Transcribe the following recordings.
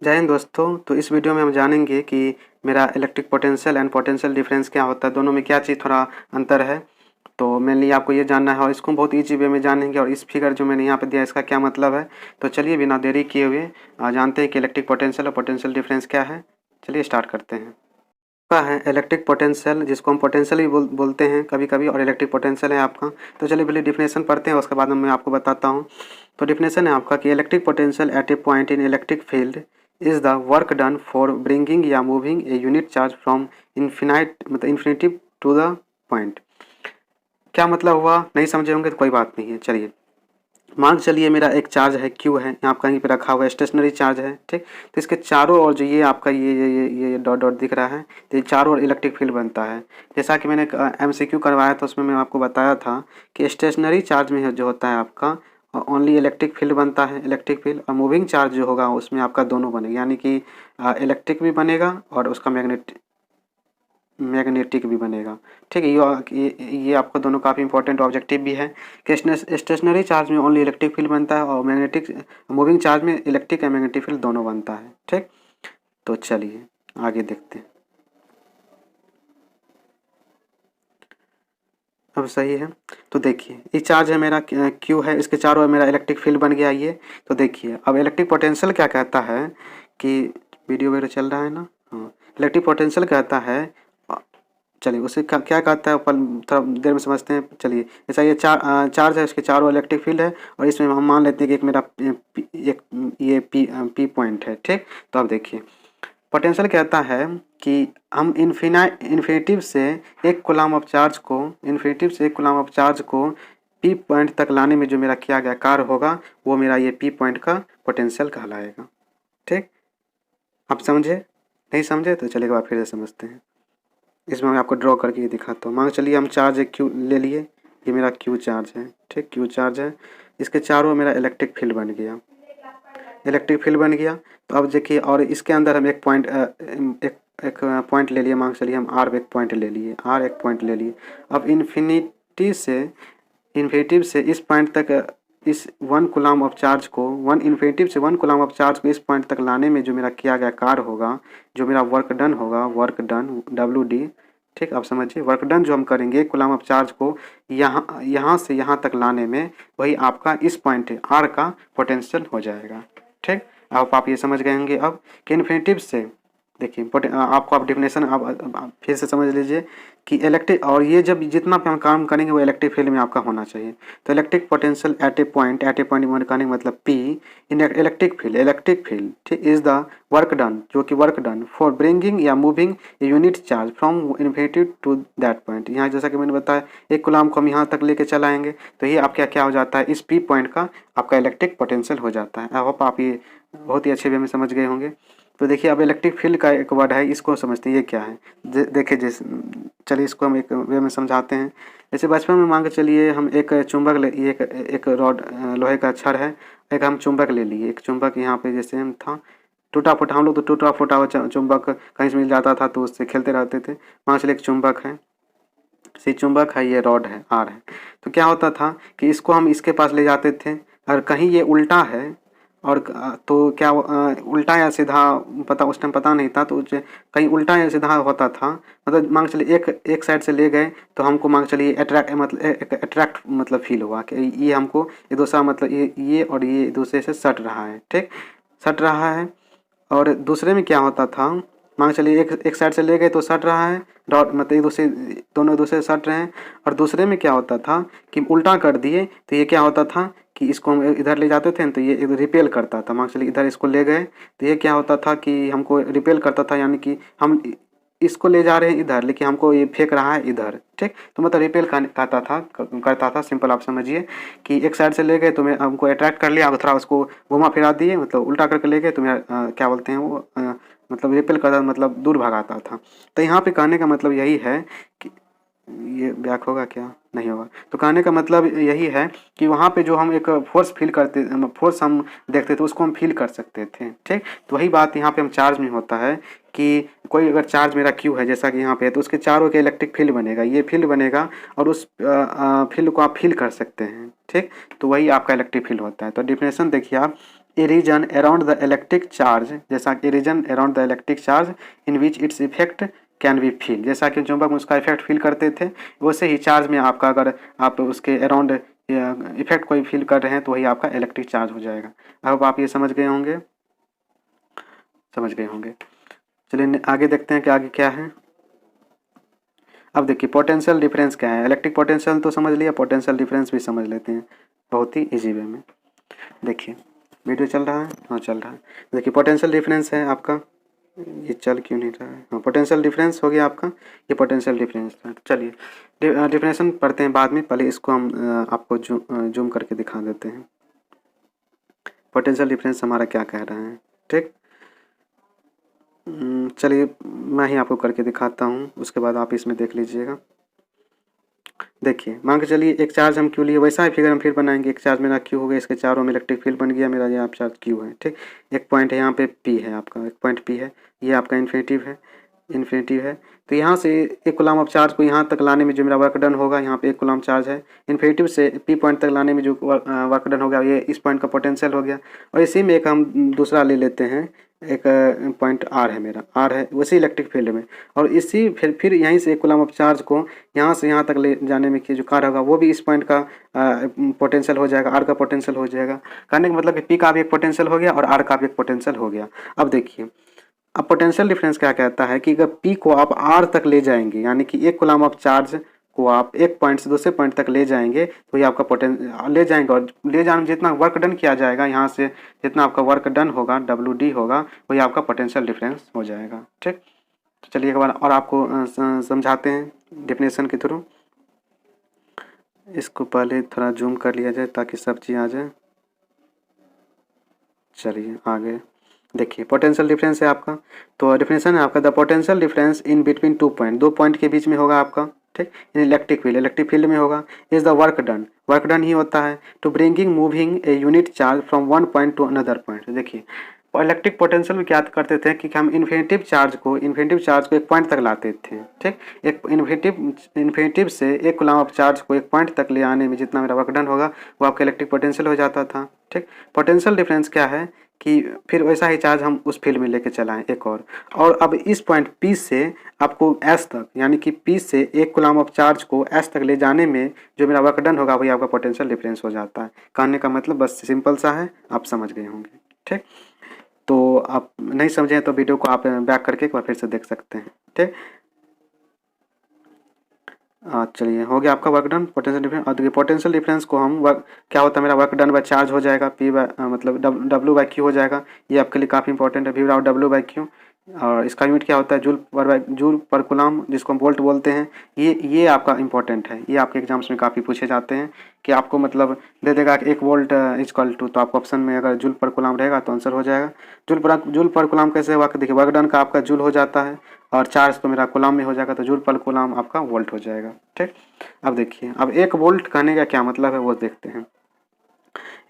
जय हिंद दोस्तों। तो इस वीडियो में हम जानेंगे कि मेरा electric potential and potential difference क्या होता है, दोनों में क्या चीज़ थोड़ा अंतर है। तो मेनली आपको ये जानना है और इसको बहुत ईजी वे में जानेंगे। और इस फिगर जो मैंने यहाँ पे दिया इसका क्या मतलब है। तो चलिए बिना देरी किए हुए जानते हैं कि इलेक्ट्रिक पोटेंशियल और पोटेंशियल डिफरेंस क्या है। चलिए स्टार्ट करते हैं। का है इलेक्ट्रिक पोटेंशियल, जिसको हम पोटेंशियल भी बोलते हैं कभी कभी, और इलेक्ट्रिक पोटेंशियल है आपका। तो चलिए पहले डिफिनेशन पढ़ते हैं, उसके बाद मैं आपको बताता हूँ। तो डिफिनेशन है आपका कि electric potential at a point in electric field is the work done for bringing या moving a unit charge from infinity to the point. क्या मतलब हुआ, नहीं समझे होंगे तो कोई बात नहीं है। चलिए मान चलिए मेरा एक चार्ज है Q है, यहाँ कहीं पे रखा हुआ है, स्टेशनरी चार्ज है, ठीक। तो इसके चारों ओर जो ये आपका ये डॉट डॉट दिख रहा है, तो ये चारों ओर इलेक्ट्रिक फील्ड बनता है। जैसा कि मैंने MCQ करवाया था, उसमें मैं आपको बताया था कि स्टेशनरी चार्ज में जो होता है आपका ओनली इलेक्ट्रिक फील्ड बनता है, इलेक्ट्रिक फील्ड। और मूविंग चार्ज जो होगा उसमें आपका दोनों बनेगा, यानी कि इलेक्ट्रिक भी बनेगा और उसका मैग्नेटिक भी बनेगा, ठीक है। ये आपको दोनों काफ़ी इंपॉर्टेंट ऑब्जेक्टिव भी है कि स्टेशनरी चार्ज में ओनली इलेक्ट्रिक फील्ड बनता है और मैग्नेटिक मूविंग चार्ज में इलेक्ट्रिक एंड मैग्नेटिक फील्ड दोनों बनता है, ठीक। तो चलिए आगे देखते हैं। अब सही है। तो देखिए ये चार्ज है मेरा Q है, इसके चारों ओर मेरा इलेक्ट्रिक फील्ड बन गया ये। तो देखिए अब इलेक्ट्रिक पोटेंशियल क्या कहता है कि वीडियो वगैरह चल रहा है ना, हाँ। इलेक्ट्रिक पोटेंशियल कहता है, चलिए उसे क्या कहता है पर थोड़ा देर में समझते हैं। चलिए ऐसा ये चार्ज है, उसके चारों इलेक्ट्रिक फील्ड है और इसमें हम मान लेते हैं कि एक मेरा एक ये पी पॉइंट है, ठीक। तो अब देखिए पोटेंशियल कहता है कि हम इन्फिनिटिव से एक कूलम ऑफ चार्ज को पी पॉइंट तक लाने में जो मेरा किया गया कार्य होगा वो मेरा ये पी पॉइंट का पोटेंशियल कहलाएगा, ठीक। आप समझे, नहीं समझे तो चलिए एक बार फिर से समझते हैं। इसमें मैं आपको ड्रॉ करके ये दिखाता हूँ। मान चलिए हम चार्ज एक क्यू ले लिए, ये मेरा क्यू चार्ज है, ठीक। क्यू चार्ज है, इसके चारों मेरा इलेक्ट्रिक फील्ड बन गया, इलेक्ट्रिक फील्ड बन गया। तो अब देखिए और इसके अंदर हम एक पॉइंट एक पॉइंट ले लिए, मान चलिए हम आर एक पॉइंट ले लिए, आर एक पॉइंट ले लिए। अब इन्फिनिटिव से इस पॉइंट तक इस वन कूलम ऑफ चार्ज को इन्फिनिटिव से वन कूलम ऑफ चार्ज को इस पॉइंट तक लाने में जो मेरा किया गया कार्य होगा, जो मेरा वर्क डन होगा, वर्क डन WD, ठीक। आप समझिए वर्क डन जो हम करेंगे कूलम ऑफ चार्ज को यहाँ से यहाँ तक लाने में, वही आपका इस पॉइंट आर का पोटेंशियल हो जाएगा, ठीक। अब आप ये समझ गए होंगे अब कि इन्फिनिटिव से देखिए आपको आप डेफिनेशन आप फिर से समझ लीजिए कि इलेक्ट्रिक, और ये जब जितना भी हम काम करेंगे वो इलेक्ट्रिक फील्ड में आपका होना चाहिए। तो electric potential at a point कहने का मतलब P इन इलेक्ट्रिक फील्ड, ठीक, इज द वर्क डन, जो कि वर्क डन फॉर ब्रिंगिंग या moving unit charge from infinity to that point. यहाँ जैसा कि मैंने बताया एक कूलम को हम यहाँ तक लेके चलाएंगे तो ये आपका क्या हो जाता है, इस P पॉइंट का आपका इलेक्ट्रिक पोटेंशियल हो जाता है। आई होप आप ये बहुत ही अच्छे वे में समझ गए होंगे। तो देखिए अब इलेक्ट्रिक फील्ड का एक वर्ड है, इसको समझते हैं ये क्या है। देखिए जैसे चलिए इसको हम एक वे में समझाते हैं। जैसे बचपन में मान के चलिए हम एक चुंबक ले, एक रॉड लोहे का छड़ है, एक हम चुंबक ले लिए, एक चुंबक यहाँ पे जैसे हम था टूटा फूटा, हम लोग तो टूटा फूटा हुआ चुंबक कहीं से मिल जाता था तो उससे खेलते रहते थे। मान चलिए एक चुंबक है, सी चुंबक है, ये रॉड है आर है। तो क्या होता था कि इसको हम इसके पास ले जाते थे और कहीं ये उल्टा है और तो क्या उल्टा या सीधा पता उस टाइम पता नहीं था, तो कहीं उल्टा या सीधा होता था। मतलब मांग चलिए एक साइड से ले गए तो हमको मांग चलिए अट्रैक्ट मतलब फील हुआ कि ये हमको ये दूसरा मतलब ये और ये दूसरे से सट रहा है, ठीक, सट रहा है। और दूसरे में क्या होता था, मान चलिए एक साइड से ले गए तो सट रहा है, डॉट मतलब एक दूसरे दोनों एक दूसरे से सट रहे हैं। और दूसरे में क्या होता था कि उल्टा कर दिए तो ये क्या होता था कि इसको हम इधर ले जाते थे तो ये इधर रिपेल करता था। मान चलिए इधर इसको ले गए तो ये क्या होता था कि हमको रिपेल करता था, यानी कि हम इसको ले जा रहे हैं इधर लेकिन हमको ये फेंक रहा है इधर, ठीक। तो मतलब रिपेल करता था सिंपल आप समझिए कि एक साइड से ले गए तो मैं हमको अट्रैक्ट कर लिया, थोड़ा उसको घुमा फिरा दिए, मतलब उल्टा करके ले गए तो मेरा क्या बोलते हैं वो मतलब रिपेल करता मतलब दूर भगाता था। तो यहाँ पे कहने का मतलब यही है कि ये बैक होगा क्या, नहीं होगा। तो कहने का मतलब यही है कि वहाँ पे जो हम एक फोर्स फील करते, फोर्स हम देखते थे उसको हम फील कर सकते थे, ठीक। तो वही बात यहाँ पे हम चार्ज में होता है कि कोई अगर चार्ज मेरा क्यू है जैसा कि यहाँ पे है तो उसके चारों के इलेक्ट्रिक फील्ड बनेगा, ये फील्ड बनेगा और उस फील्ड को आप फील कर सकते हैं, ठीक। तो वही आपका इलेक्ट्रिक फील्ड होता है। तो डिफिनेशन देखिए आप a region around the electric charge, जैसा कि region around the electric charge in which its effect can be feel, जैसा कि चुंबक में उसका इफेक्ट फील करते थे, वैसे ही चार्ज में आपका अगर आप उसके अराउंड इफेक्ट कोई फील कर रहे हैं तो वही आपका इलेक्ट्रिक चार्ज हो जाएगा। अब आप ये समझ गए होंगे, समझ गए होंगे। चलिए आगे देखते हैं कि आगे क्या है। अब देखिए पोटेंशियल डिफरेंस क्या है। इलेक्ट्रिक पोटेंशियल तो समझ लिया, पोटेंशियल डिफरेंस भी समझ लेते हैं बहुत ही इजी वे में। देखिए वीडियो चल रहा है, हाँ चल रहा है। देखिए पोटेंशियल डिफरेंस है आपका, ये चल क्यों नहीं रहा है, हाँ पोटेंशियल डिफरेंस हो गया आपका, ये पोटेंशियल डिफरेंस है। चलिए डिफरेंशन पढ़ते हैं बाद में, पहले इसको हम आपको जूम करके दिखा देते हैं पोटेंशियल डिफरेंस हमारा क्या कह रहा है। ठीक, चलिए मैं ही आपको करके दिखाता हूँ, उसके बाद आप इसमें देख लीजिएगा। देखिए मान के चलिए एक चार्ज हम क्यों लिए, वैसा ही फिगर हम फिर बनाएंगे। एक चार्ज मेरा क्यू हो गया, इसके चारों में इलेक्ट्रिक फील्ड बन गया, मेरा ये आप चार्ज क्यू है। ठीक, एक पॉइंट है यहाँ पे पी है आपका, एक पॉइंट पी है, ये आपका इन्फिनिटिव है, इन्फिनिटिव है। तो यहाँ से एक कूलम ऑफ चार्ज को यहाँ तक लाने में जो मेरा वर्क डन होगा, यहाँ पे एक कूलम चार्ज है, इन्फिनिटिव से पी पॉइंट तक लाने में जो वर्क डन होगा ये इस पॉइंट का पोटेंशियल हो गया। और इसी में एक हम दूसरा ले लेते हैं, एक पॉइंट आर है, मेरा आर है उसी इलेक्ट्रिक फील्ड में, और इसी फिर यहीं से एक कूलम ऑफ चार्ज को यहाँ से यहाँ तक ले जाने में कि जो कार्य होगा वो भी इस पॉइंट का पोटेंशियल हो जाएगा, आर का पोटेंशियल हो जाएगा। कहने का मतलब कि पी का भी एक पोटेंशियल हो गया और आर का भी एक पोटेंशियल हो गया। अब देखिए अब पोटेंशियल डिफरेंस क्या कहता है कि अगर पी को आप आर तक ले जाएंगे, यानी कि एक कूलम ऑफ चार्ज को आप एक पॉइंट से दूसरे पॉइंट तक ले जाएंगे, तो ये आपका ले जाएंगे, और ले जाने में जितना वर्क डन किया जाएगा, यहाँ से जितना आपका वर्क डन होगा डब्ल्यू डी होगा, वही आपका पोटेंशियल डिफरेंस हो जाएगा। ठीक, तो चलिए एक बार और आपको समझाते हैं डेफिनेशन के थ्रू। इसको पहले थोड़ा जूम कर लिया जाए ताकि सब चीज़ आ जाए। चलिए आगे देखिए पोटेंशियल डिफरेंस है आपका, तो डेफिनेशन है आपका the potential difference in between two point, दो पॉइंट के बीच में होगा आपका। ठीक, इलेक्ट्रिक फील्ड में होगा, इज द वर्क डन ही होता है to bringing moving a unit charge from one point to another point. देखिए इलेक्ट्रिक पोटेंशियल में क्या करते थे कि हम इन्फिनिटिव चार्ज को एक पॉइंट तक लाते थे। ठीक, एक इन्फिनिटिव से एक कूलम ऑफ चार्ज को एक पॉइंट तक ले आने में जितना मेरा वर्क डन होगा वो आपका इलेक्ट्रिक पोटेंशियल हो जाता था। ठीक, पोटेंशियल डिफरेंस क्या है कि फिर वैसा ही चार्ज हम उस फील्ड में लेके चलाएं एक और अब इस पॉइंट पी से आपको एस तक, यानी कि पी से एक कूलम ऑफ चार्ज को एस तक ले जाने में जो मेरा वर्क डन होगा वही आपका पोटेंशियल डिफरेंस हो जाता है। कहने का मतलब बस सिंपल सा है, आप समझ गए होंगे। ठीक, तो आप नहीं समझे तो वीडियो को आप बैक करके एक बार फिर से देख सकते हैं। ठीक, चलिए हो गया आपका वर्क डन पोटेंशियल डिफरेंस। और देखिए पोटेंशियल डिफरेंस को हम क्या होता है, मेरा वर्क डन बाय चार्ज हो जाएगा, पी बाय मतलब डब्ल्यू बाई क्यू हो जाएगा। ये आपके लिए काफ़ी इंपॉर्टेंट है, वी बराबर डब्ल्यू बाई क्यू। और इसका यूनिट क्या होता है, जूल पर कूलम, जिसको हम वोल्ट बोलते हैं। ये आपका इंपॉर्टेंट है, ये आपके एग्जाम्स में काफ़ी पूछे जाते हैं कि आपको मतलब दे देगा कि 1 वोल्ट इजक्वल टू, तो आपको ऑप्शन में अगर जूल पर कूलम रहेगा तो आंसर हो जाएगा। जूल पर कूलम कैसे हुआ, देखिए वर्क डन का आपका जूल हो जाता है और चार्ज तो मेरा कूलम में हो जाएगा, तो जूल पर कूलम आपका वोल्ट हो जाएगा। ठीक, अब देखिए अब 1 वोल्ट कहने का क्या मतलब है वो देखते हैं।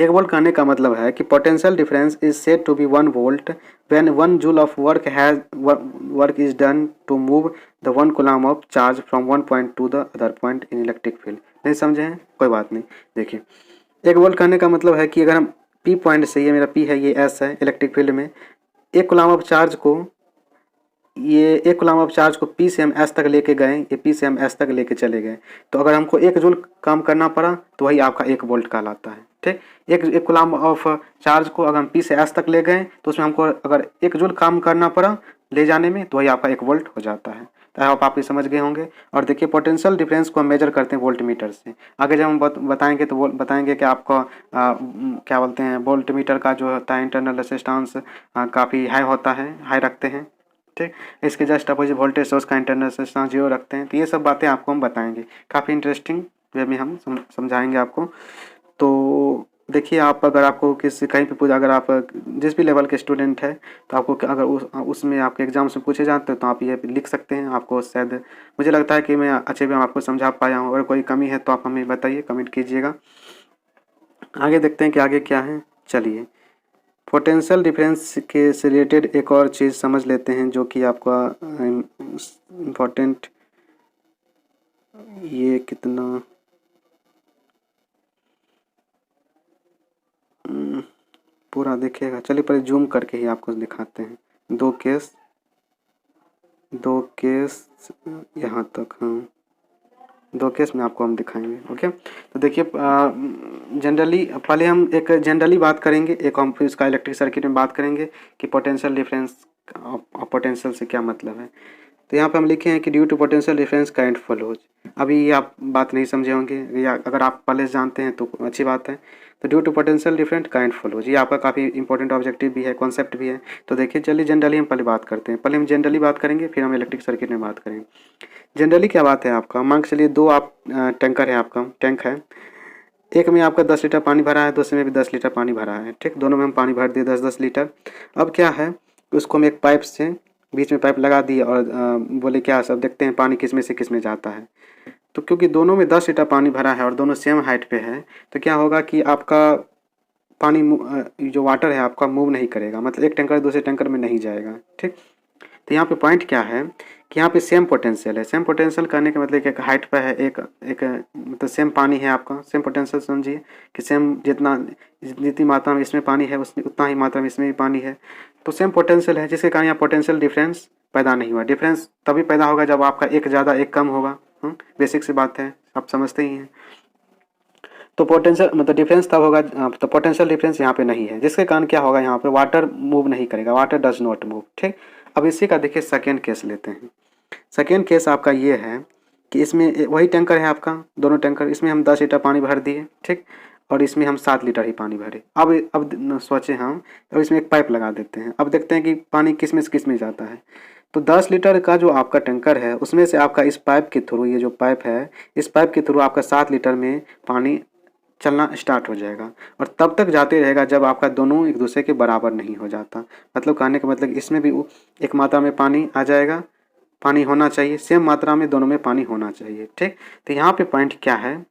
1 वोल्ट कहने का मतलब है कि potential difference is said to be 1 volt when 1 joule of work is done to move the 1 coulomb of charge from one point to the other point in electric field. नहीं समझे हैं, कोई बात नहीं। देखिए 1 वोल्ट कहने का मतलब है कि अगर हम पी पॉइंट से, ये मेरा पी है, ये एस है इलेक्ट्रिक फील्ड में, एक कूलम ऑफ चार्ज को, ये एक कूलम ऑफ चार्ज को पी से हम एस तक लेके गए, ये पी से हम एस तक लेके चले गए, तो अगर हमको 1 जूल काम करना पड़ा तो वही आपका 1 वोल्ट कहलाता है। ठीक, एक कूलम ऑफ चार्ज को अगर हम पी से एस तक ले गए तो उसमें हमको अगर 1 जूल काम करना पड़ा ले जाने में, तो वही आपका 1 वोल्ट हो जाता है। तो आप ये समझ गए होंगे। और देखिए पोटेंशियल डिफरेंस को हम मेजर करते हैं वोल्ट मीटर से। आगे जब हम बताएंगे तो बताएंगे कि आपका क्या बोलते हैं, वोल्ट मीटर का जो होता है इंटरनल रेजिस्टेंस काफ़ी हाई होता है, हाई रखते हैं। ठीक, इसके जस्ट अपोजिट वोल्टेज सोर्स का इंटरनल रेजिस्टेंस 0 रखते हैं। तो ये सब बातें आपको हम बताएंगे, काफ़ी इंटरेस्टिंग वे में हम समझाएंगे आपको। तो देखिए आप अगर आपको किसी कहीं पे पूछा, अगर आप जिस भी लेवल के स्टूडेंट है तो आपको अगर उसमें आपके एग्जाम से पूछे जाते हैं तो आप ये लिख सकते हैं। आपको शायद मुझे लगता है कि मैं अच्छे भी आपको समझा पाया हूँ। अगर कोई कमी है तो आप हमें बताइए, कमेंट कीजिएगा। आगे देखते हैं कि आगे क्या है। चलिए पोटेंशियल डिफरेंस के से रिलेटेड एक और चीज़ समझ लेते हैं जो कि आपका इम्पोर्टेंट, ये कितना पूरा देखिएगा। चलिए पहले जूम करके ही आपको दिखाते हैं। दो केस यहाँ तक, हाँ 2 केस में आपको हम दिखाएंगे। ओके, तो देखिए जनरली पहले हम एक जनरली बात करेंगे, एक हम फिर इसका इलेक्ट्रिक सर्किट में बात करेंगे कि पोटेंशियल डिफरेंस और पोटेंशियल से क्या मतलब है। तो यहाँ पे हम लिखे हैं कि due to potential difference current flows. अभी ये आप बात नहीं समझे होंगे, या अगर आप पहले से जानते हैं तो अच्छी बात है। तो due to potential different current flows, ये आपका काफ़ी इंपॉर्टेंट ऑब्जेक्टिव भी है, कॉन्सेप्ट भी है। तो देखिए चलिए जनरली हम पहले बात करते हैं। पहले हम जनरली बात करेंगे, फिर हम इलेक्ट्रिक सर्किट में बात करेंगे। जनरली क्या बात है आपका, मान के चलिए 2 आप टैंकर है, आपका टैंक है। एक में आपका 10 लीटर पानी भरा है, दूसरे में भी 10 लीटर पानी भरा है, ठीक। दोनों में हम पानी भर दिए 10-10 लीटर। अब क्या है, उसको हम एक पाइप से बीच में पाइप लगा दिए और बोले क्या सब देखते हैं पानी किस में से किस में जाता है। तो क्योंकि दोनों में 10 लीटर पानी भरा है और दोनों सेम हाइट पे है, तो क्या होगा कि आपका पानी जो वाटर है आपका मूव नहीं करेगा, मतलब एक टैंकर दूसरे टैंकर में नहीं जाएगा, ठीक। तो यहाँ पे पॉइंट क्या है कि यहाँ पे सेम पोटेंशियल है। सेम पोटेंशियल करने का मतलब एक हाइट पे है, एक मतलब सेम पानी है आपका, सेम पोटेंशियल समझिए कि सेम जितनी मात्रा में इसमें पानी है उतना ही मात्रा में इसमें भी पानी है। तो सेम पोटेंशियल है, जिसके कारण यहाँ पोटेंशियल डिफरेंस पैदा नहीं हुआ। डिफरेंस तभी पैदा होगा जब आपका एक ज़्यादा एक कम होगा। बेसिक सी बात है, आप समझते ही हैं। तो पोटेंशियल मतलब डिफरेंस तब होगा, तो पोटेंशियल डिफरेंस यहाँ पे नहीं है, जिसके कारण क्या होगा, यहाँ पे वाटर मूव नहीं करेगा, वाटर डज नॉट मूव, ठीक। अब इसी का देखिए सेकेंड केस लेते हैं। सेकेंड केस आपका ये है कि इसमें वही टैंकर है आपका, दोनों टैंकर, इसमें हम 10 लीटर पानी भर दिए, ठीक, और इसमें हम 7 लीटर ही पानी भरे। अब सोचे हम, अब इसमें एक पाइप लगा देते हैं। अब देखते हैं कि पानी किस में से किस में जाता है। तो 10 लीटर का जो आपका टैंकर है उसमें से आपका इस पाइप के थ्रू, ये जो पाइप है इस पाइप के थ्रू आपका 7 लीटर में पानी चलना स्टार्ट हो जाएगा, और तब तक जाते रहेगा जब आपका दोनों एक दूसरे के बराबर नहीं हो जाता। मतलब कहने का मतलब इसमें भी एक मात्रा में पानी आ जाएगा, पानी होना चाहिए, सेम मात्रा में दोनों में पानी होना चाहिए, ठीक। तो यहाँ पे पॉइंट क्या है,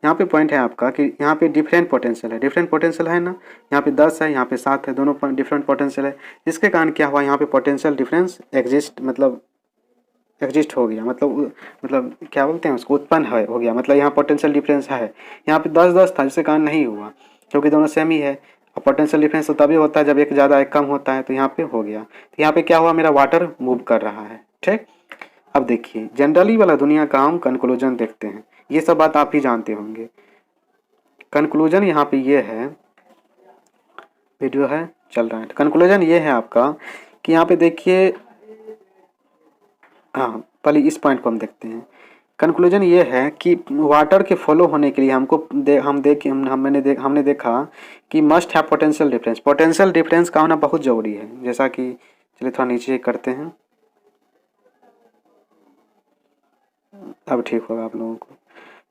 यहाँ पे पॉइंट है आपका कि यहाँ पे डिफरेंट पोटेंशियल है, डिफरेंट पोटेंशियल है ना। यहाँ पे 10 है, यहाँ पे 7 है, दोनों डिफरेंट पोटेंशियल है, जिसके कारण क्या हुआ, यहाँ पे पोटेंशियल डिफरेंस एग्जिस्ट हो गया। मतलब क्या बोलते हैं उसको, उत्पन्न हो गया। मतलब यहाँ पोटेंशियल डिफरेंस है, यहाँ पे 10-10 था, जिसके कारण नहीं हुआ, क्योंकि दोनों सेम ही है। और पोटेंशियल डिफरेंस तो तभी होता है जब एक ज़्यादा एक कम होता है, तो यहाँ पे हो गया। तो यहाँ पे क्या हुआ, मेरा वाटर मूव कर रहा है, ठीक। अब देखिए जनरली वाला दुनिया का हम कंक्लूजन देखते हैं, ये सब बात आप ही जानते होंगे। कंक्लूजन यहाँ पे ये है, वीडियो है चल रहा है। कंक्लूजन ये है आपका कि यहाँ पे देखिए, हाँ पहले इस पॉइंट को हम देखते हैं। कंक्लूजन ये है कि वाटर के फॉलो होने के लिए हमने देखा कि must have potential difference. Potential difference का होना बहुत ज़रूरी है, जैसा कि चलिए थोड़ा नीचे करते हैं, अब ठीक होगा आप लोगों को।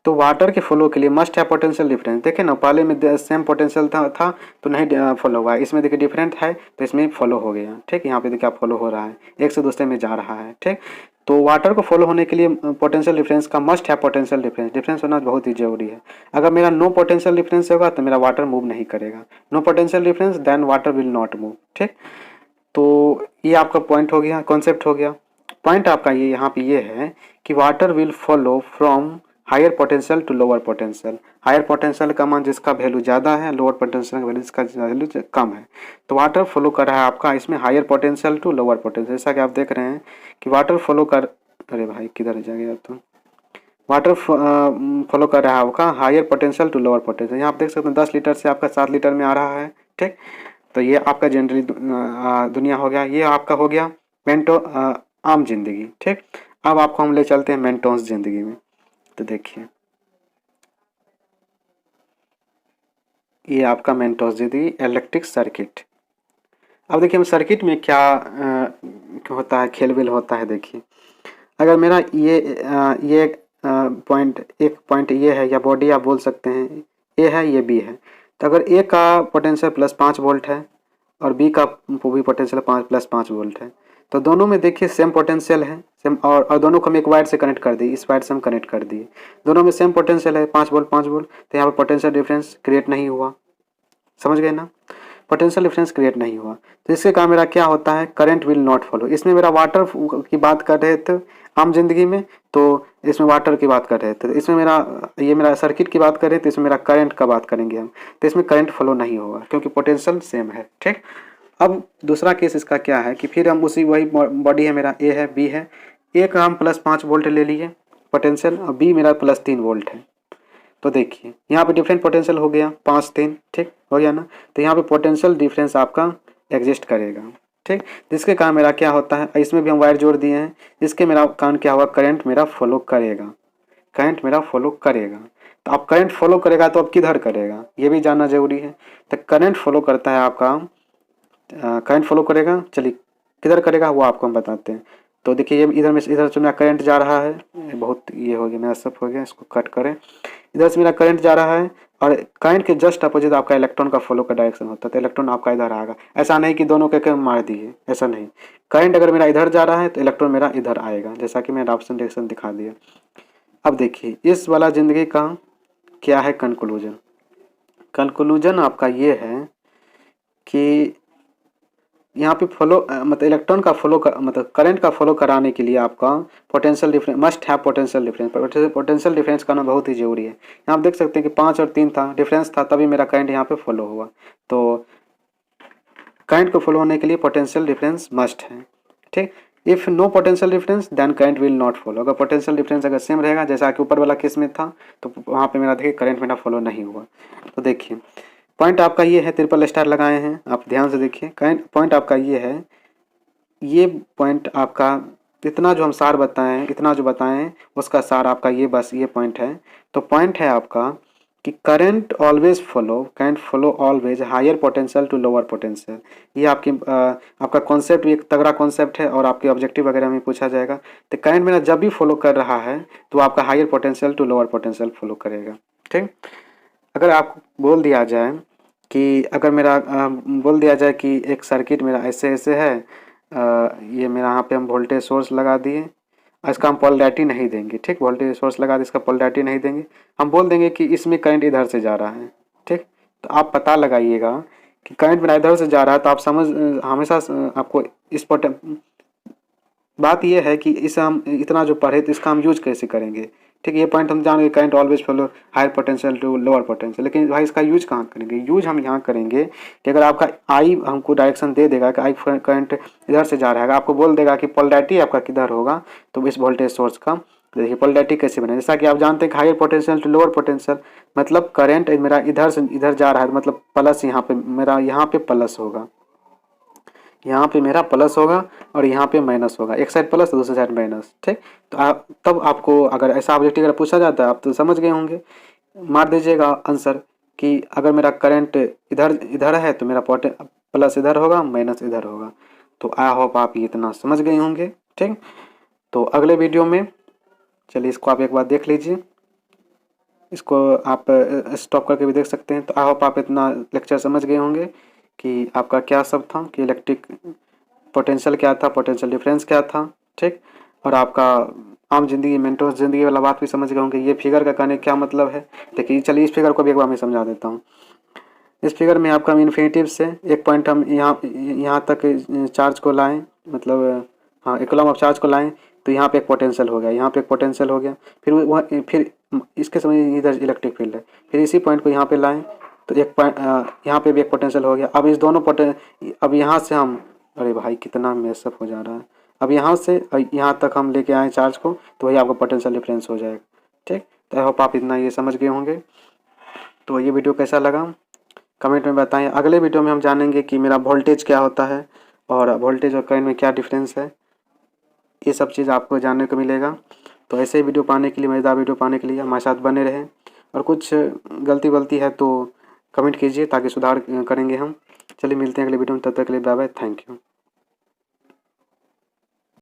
तो वाटर के फ्लो के लिए मस्ट है पोटेंशियल डिफरेंस। देखें ना, पहले में सेम पोटेंशियल था तो नहीं फॉलो हुआ, इसमें देखिए डिफरेंट है तो इसमें फॉलो हो गया, ठीक। यहाँ पे देखिए आप फॉलो हो रहा है, एक से दूसरे में जा रहा है, ठीक। तो वाटर को फॉलो होने के लिए पोटेंशियल डिफरेंस का मस्ट है पोटेंशियल डिफरेंस, डिफरेंस होना बहुत ही जरूरी है। अगर मेरा नो पोटेंशियल डिफरेंस होगा तो मेरा वाटर मूव नहीं करेगा। No potential difference then water will not move, ठीक। तो ये आपका पॉइंट हो गया, कॉन्सेप्ट हो गया। पॉइंट आपका ये यहाँ पे ये है कि water will follow from higher potential to lower potential. Higher potential का मान जिसका वैल्यू ज़्यादा है, लोअर पोटेंशियल का वैल्यू जिसका वैल्यू कम है। तो वाटर फॉलो कर रहा है आपका इसमें higher potential to lower potential, जैसा कि आप देख रहे हैं कि वाटर फॉलो कर, अरे भाई किधर जाएगा तो, वाटर फॉलो कर रहा है आपका higher potential to lower potential. यहाँ आप देख सकते हैं 10 लीटर से आपका 7 लीटर में आ रहा है, ठीक। तो ये आपका जनरली दुनिया हो गया, ये आपका हो गया आम जिंदगी, ठीक। अब आपको हम ले चलते हैं मेंटोन्स जिंदगी में। तो देखिए ये आपका मेंटोस जिंदगी इलेक्ट्रिक सर्किट। अब देखिए हम सर्किट में क्या होता है, खेलबिल होता है। देखिए अगर मेरा ये पॉइंट एक पॉइंट ये है, या बॉडी आप बोल सकते हैं ए है, ये बी है। तो अगर ए का पोटेंशियल +5 वोल्ट है और बी का भी पोटेंशियल +5 वोल्ट है, तो दोनों में देखिए सेम पोटेंशियल है, सेम, और दोनों को हम एक वायर से कनेक्ट कर दिए, इस वायर से हम कनेक्ट कर दिए, दोनों में सेम पोटेंशियल है 5 वोल्ट 5 वोल्ट। तो यहाँ पर पोटेंशियल डिफरेंस क्रिएट नहीं हुआ, समझ गए ना। पोटेंशियल डिफरेंस क्रिएट नहीं हुआ। तो इसके कारण मेरा क्या होता है, करंट विल नॉट फॉलो। इसमें मेरा वाटर की बात कर रहे थे आम जिंदगी में, तो इसमें वाटर की बात कर रहे थे। इसमें मेरा सर्किट की बात कर रहे थे, इसमें मेरा करंट का बात करेंगे हम। तो इसमें करंट फॉलो नहीं होगा क्योंकि पोटेंशियल सेम है। ठीक, अब दूसरा केस इसका क्या है कि फिर हम उसी वही बॉडी है, मेरा ए है, बी है। ए का हम +5 वोल्ट ले लिए पोटेंशियल, और बी मेरा +3 वोल्ट है। तो देखिए यहाँ पे डिफरेंट पोटेंशियल हो गया 5-3, ठीक हो गया ना। तो यहाँ पे पोटेंशियल डिफरेंस आपका एग्जिस्ट करेगा। ठीक, जिसके कारण मेरा क्या होता है, इसमें भी हम वायर जोड़ दिए हैं, जिसके मेरा कारण क्या होगा, करंट मेरा फॉलो करेगा, करंट मेरा फॉलो करेगा। तो अब करंट फॉलो करेगा तो अब किधर करेगा ये भी जानना जरूरी है। तो करंट फॉलो करता है आपका, करंट फॉलो करेगा, चलिए किधर करेगा वो आपको हम बताते हैं। तो देखिए ये इधर से मेरा करंट जा रहा है, बहुत ये हो गया मेरा सब हो गया, इसको कट करें। इधर से मेरा करंट जा रहा है और करंट के जस्ट अपोजिट आपका इलेक्ट्रॉन का फ्लो का डायरेक्शन होता है। तो इलेक्ट्रॉन आपका इधर आएगा, ऐसा नहीं कि दोनों के मार दिए, ऐसा नहीं। करंट अगर मेरा इधर जा रहा है तो इलेक्ट्रॉन मेरा इधर आएगा, जैसा कि मैंने ऑप्शन डायरेक्शन दिखा दिया। अब देखिए इस वाला जिंदगी का क्या है कंक्लूजन। कंक्लूजन आपका ये है कि यहाँ पे फॉलो मतलब इलेक्ट्रॉन का फॉलो मतलब करंट का फॉलो कराने के लिए आपका potential difference must have potential difference. Potential difference करना बहुत ही जरूरी है। यहाँ आप देख सकते हैं कि 5 और 3 था डिफरेंस था, तभी मेरा करंट यहाँ पे फॉलो हुआ। तो करंट को फॉलो होने के लिए पोटेंशियल डिफरेंस मस्ट है। ठीक, if no potential difference then current will not follow. अगर पोटेंशियल डिफरेंस अगर सेम रहेगा जैसा कि ऊपर वाला केस में था, तो वहाँ पे मेरा देखिए करंट मेरा फॉलो नहीं हुआ। तो देखिए पॉइंट आपका ये है, ट्रिपल स्टार लगाए हैं आप ध्यान से देखिए। पॉइंट आपका ये है, ये पॉइंट आपका इतना जो हम सार बताए हैं, इतना जो बताए हैं उसका सार आपका ये बस ये पॉइंट है। तो पॉइंट है आपका कि current always follow, current follow always higher potential to lower potential. ये आपका कॉन्सेप्ट भी एक तगड़ा कॉन्सेप्ट है और आपके ऑब्जेक्टिव वगैरह में पूछा जाएगा। तो करंट मेरा जब भी फॉलो कर रहा है तो आपका higher potential to lower potential follow करेगा। ठीक, अगर आपको बोल दिया जाए कि अगर मेरा बोल दिया जाए कि एक सर्किट मेरा ऐसे ऐसे है, ये मेरा यहाँ पे हम वोल्टेज सोर्स लगा दिए, इसका हम पोलैरिटी नहीं देंगे। ठीक, वोल्टेज सोर्स लगा दिए, इसका पोलैरिटी नहीं देंगे, हम बोल देंगे कि इसमें करंट इधर से जा रहा है। ठीक, तो आप पता लगाइएगा कि करंट मेरा इधर से जा रहा है, तो आप हमेशा आपको इस बात यह है कि इसे हम इतना जो पढ़े तो इसका हम यूज कैसे करेंगे। ठीक, ये पॉइंट हम जान गए, current always follow higher potential to lower potential. लेकिन भाई इसका यूज कहाँ करेंगे, यूज हम यहाँ करेंगे कि अगर आपका आई हमको डायरेक्शन दे देगा कि आई करंट इधर से जा रहा है, आपको बोल देगा कि पोलैरिटी आपका किधर होगा, तो इस वोल्टेज सोर्स का देखिए पोलैरिटी कैसे बने। जैसा कि आप जानते हैं कि higher potential to lower potential मतलब करंट मेरा इधर से इधर जा रहा है, मतलब प्लस यहाँ पे मेरा यहाँ पे प्लस होगा, यहाँ पे मेरा प्लस होगा और यहाँ पे माइनस होगा, एक साइड प्लस दूसरी साइड माइनस। ठीक, तो तब आपको अगर ऐसा ऑब्जेक्टिव अगर पूछा जाता है आप तो समझ गए होंगे, मार दीजिएगा आंसर कि अगर मेरा करंट इधर इधर है तो मेरा प्लस इधर होगा माइनस इधर होगा। तो आई होप आप ये इतना समझ गए होंगे। ठीक, तो अगले वीडियो में चलिए इसको आप एक बार देख लीजिए, इसको आप स्टॉप करके भी देख सकते हैं। तो आई होप आप इतना लेक्चर समझ गए होंगे कि आपका क्या सब था, कि इलेक्ट्रिक पोटेंशियल क्या था, पोटेंशियल डिफरेंस क्या था। ठीक, और आपका आम जिंदगी मेंटल जिंदगी वाला बात भी समझ गए होंगे। ये फिगर का कहने क्या मतलब है देखिए, चलिए इस फिगर को भी एक बार मैं समझा देता हूँ। इस फिगर में आपका इन्फिनिटिव से एक पॉइंट हम यहाँ तक चार्ज को लाएं, मतलब हाँ एक कूलम ऑफ चार्ज को लाएं, तो यहाँ पे एक पोटेंशियल हो गया, यहाँ पे एक पोटेंशियल हो गया, फिर इसके समय इधर इलेक्ट्रिक फील्ड है, फिर इसी पॉइंट को यहाँ पे लाएं तो एक पॉइंट यहाँ पे भी एक पोटेंशियल हो गया। अब इस दोनों अब यहाँ से हम, अरे भाई कितना मेसअप हो जा रहा है, अब यहाँ से यहाँ तक हम लेके आए चार्ज को, तो वही आपका पोटेंशियल डिफरेंस हो जाएगा। ठीक, तो आई होप आप इतना ये समझ गए होंगे। तो ये वीडियो कैसा लगा कमेंट में बताएं। अगले वीडियो में हम जानेंगे कि मेरा वोल्टेज क्या होता है और वोल्टेज और करंट में क्या डिफरेंस है, ये सब चीज़ आपको जानने को मिलेगा। तो ऐसे वीडियो पाने के लिए, मज़ेदार वीडियो पाने के लिए हमारे साथ बने रहें, और कुछ गलती है तो कमेंट कीजिए ताकि सुधार करेंगे हम। चलिए मिलते हैं अगले वीडियो में, तब तक के लिए बाय बाय, थैंक यू।